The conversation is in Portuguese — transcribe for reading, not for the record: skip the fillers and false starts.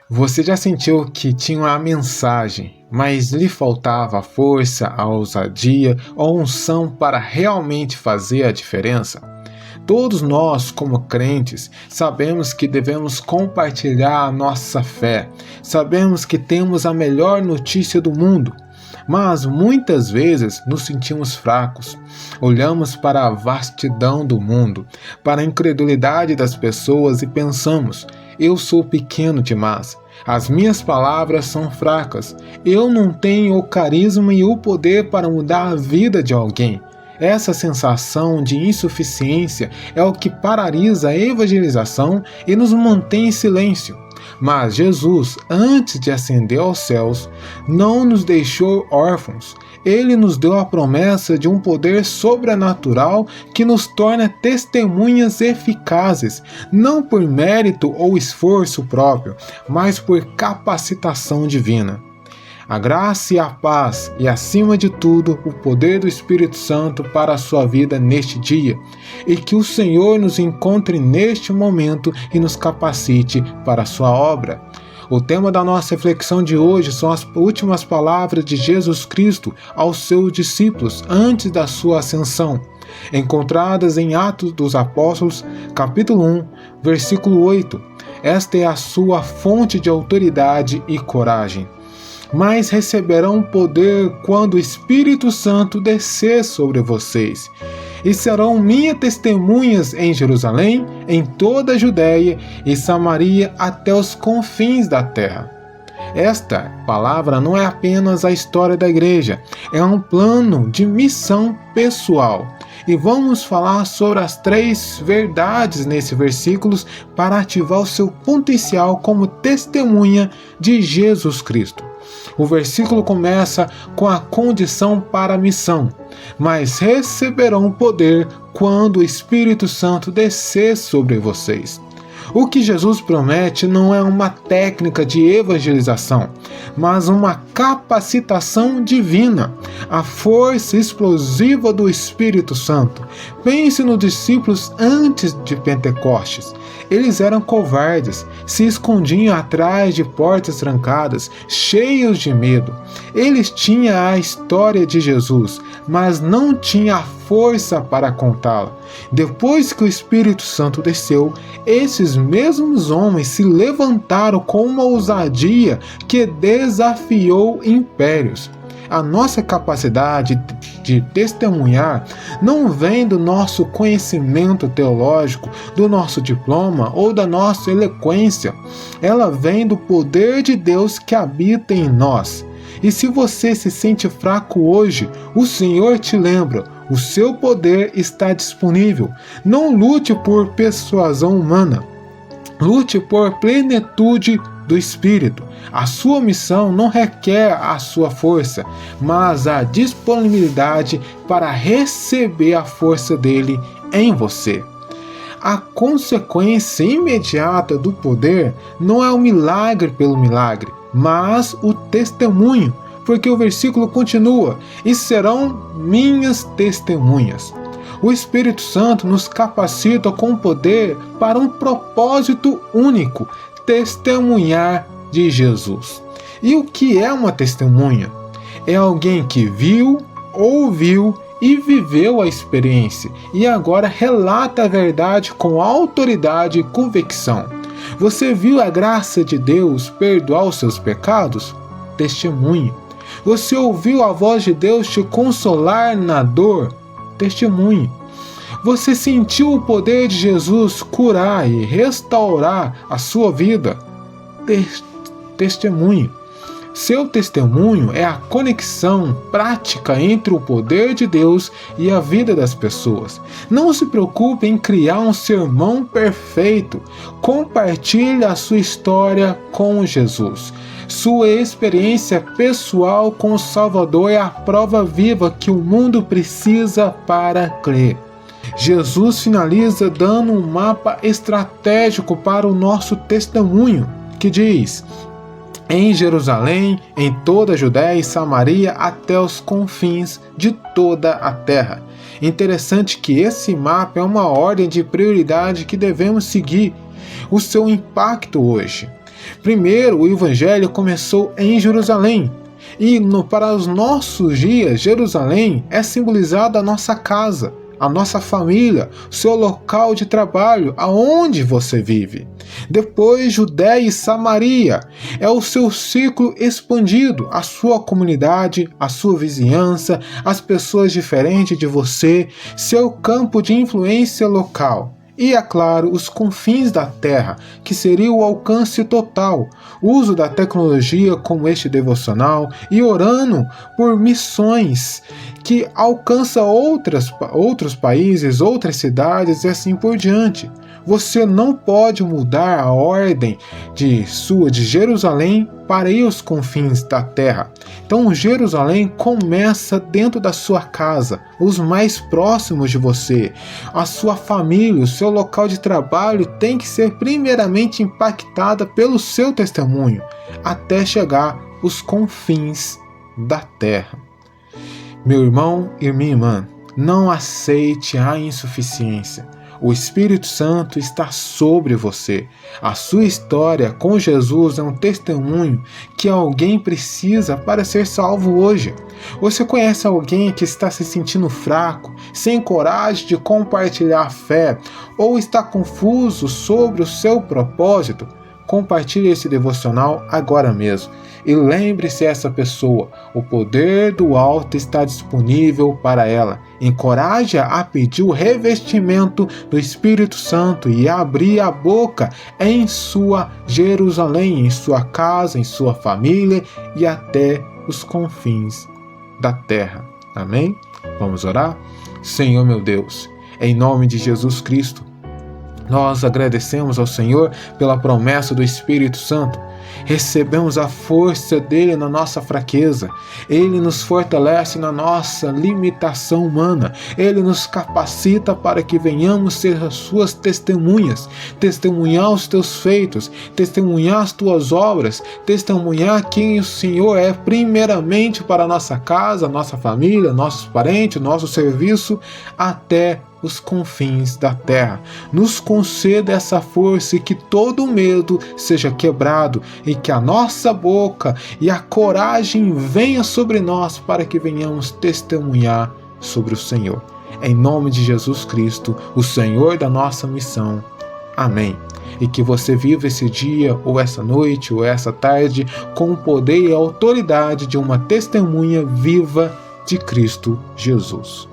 Você já sentiu que tinha a mensagem, mas lhe faltava a força, a ousadia ou a unção para realmente fazer a diferença? Todos nós, como crentes, sabemos que devemos compartilhar a nossa fé. Sabemos que temos a melhor notícia do mundo. Mas muitas vezes nos sentimos fracos. Olhamos para a vastidão do mundo, para a incredulidade das pessoas e pensamos: eu sou pequeno demais. As minhas palavras são fracas. Eu não tenho o carisma e o poder para mudar a vida de alguém. Essa sensação de insuficiência é o que paralisa a evangelização e nos mantém em silêncio. Mas Jesus, antes de ascender aos céus, não nos deixou órfãos. Ele nos deu a promessa de um poder sobrenatural que nos torna testemunhas eficazes, não por mérito ou esforço próprio, mas por capacitação divina. A graça e a paz e, acima de tudo, o poder do Espírito Santo para a sua vida neste dia, e que o Senhor nos encontre neste momento e nos capacite para a sua obra. O tema da nossa reflexão de hoje são as últimas palavras de Jesus Cristo aos seus discípulos antes da sua ascensão, encontradas em Atos dos Apóstolos, capítulo 1, versículo 8. Esta é a sua fonte de autoridade e coragem. Mas receberão poder quando o Espírito Santo descer sobre vocês. E serão minhas testemunhas em Jerusalém, em toda a Judéia e Samaria até os confins da terra. Esta palavra não é apenas a história da igreja, é um plano de missão pessoal. E vamos falar sobre as 3 verdades nesses versículos para ativar o seu potencial como testemunha de Jesus Cristo. O versículo começa com a condição para a missão: mas receberão poder quando o Espírito Santo descer sobre vocês. O que Jesus promete não é uma técnica de evangelização, mas uma capacitação divina, a força explosiva do Espírito Santo. Pense nos discípulos antes de Pentecostes. Eles eram covardes, se escondiam atrás de portas trancadas, cheios de medo. Eles tinham a história de Jesus, mas não tinham a força para contá-la. Depois que o Espírito Santo desceu, esses mesmos homens se levantaram com uma ousadia que desafiou impérios. A nossa capacidade de testemunhar não vem do nosso conhecimento teológico, do nosso diploma ou da nossa eloquência. Ela vem do poder de Deus que habita em nós. E se você se sente fraco hoje, o Senhor te lembra: o seu poder está disponível. Não lute por persuasão humana. Lute por plenitude do Espírito. A sua missão não requer a sua força, mas a disponibilidade para receber a força dele em você. A consequência imediata do poder não é o milagre pelo milagre, mas o testemunho, porque o versículo continua: e serão minhas testemunhas. O Espírito Santo nos capacita com poder para um propósito único: testemunhar de Jesus. E o que é uma testemunha? É alguém que viu, ouviu e viveu a experiência e agora relata a verdade com autoridade e convicção. Você viu a graça de Deus perdoar os seus pecados? Testemunhe. Você ouviu a voz de Deus te consolar na dor? Testemunhe. Você sentiu o poder de Jesus curar e restaurar a sua vida? Testemunhe. Seu testemunho é a conexão prática entre o poder de Deus e a vida das pessoas. Não se preocupe em criar um sermão perfeito. Compartilhe a sua história com Jesus. Sua experiência pessoal com o Salvador é a prova viva que o mundo precisa para crer. Jesus finaliza dando um mapa estratégico para o nosso testemunho, que diz: em Jerusalém, em toda a Judéia e Samaria, até os confins de toda a terra. Interessante que esse mapa é uma ordem de prioridade que devemos seguir. O seu impacto hoje. Primeiro, o Evangelho começou em Jerusalém. E para os nossos dias, Jerusalém é simbolizada a nossa casa, a nossa família, seu local de trabalho, aonde você vive. Depois, Judéia e Samaria é o seu ciclo expandido, a sua comunidade, a sua vizinhança, as pessoas diferentes de você, seu campo de influência local. E, é claro, os confins da Terra, que seria o alcance total, uso da tecnologia como este devocional e orando por missões que alcança outros países, outras cidades e assim por diante. Você não pode mudar a ordem de Jerusalém para ir aos confins da terra. Então, Jerusalém começa dentro da sua casa, os mais próximos de você, a sua família, o seu local de trabalho tem que ser primeiramente impactada pelo seu testemunho, até chegar aos confins da terra. Meu irmão e minha irmã, não aceite a insuficiência. O Espírito Santo está sobre você. A sua história com Jesus é um testemunho que alguém precisa para ser salvo hoje. Você conhece alguém que está se sentindo fraco, sem coragem de compartilhar a fé, ou está confuso sobre o seu propósito? Compartilhe esse devocional agora mesmo. E lembre-se essa pessoa, o poder do alto está disponível para ela. Encoraje-a a pedir o revestimento do Espírito Santo e abrir a boca em sua Jerusalém, em sua casa, em sua família e até os confins da terra. Amém? Vamos orar? Senhor meu Deus, em nome de Jesus Cristo, nós agradecemos ao Senhor pela promessa do Espírito Santo. Recebemos a força dele na nossa fraqueza. Ele nos fortalece na nossa limitação humana. Ele nos capacita para que venhamos ser as suas testemunhas, testemunhar os teus feitos, testemunhar as tuas obras, testemunhar quem o Senhor é primeiramente para a nossa casa, nossa família, nossos parentes, nosso serviço, até os confins da terra. Nos conceda essa força e que todo medo seja quebrado e que a nossa boca e a coragem venha sobre nós para que venhamos testemunhar sobre o Senhor. Em nome de Jesus Cristo, o Senhor da nossa missão. Amém. E que você viva esse dia, ou essa noite, ou essa tarde, com o poder e a autoridade de uma testemunha viva de Cristo Jesus.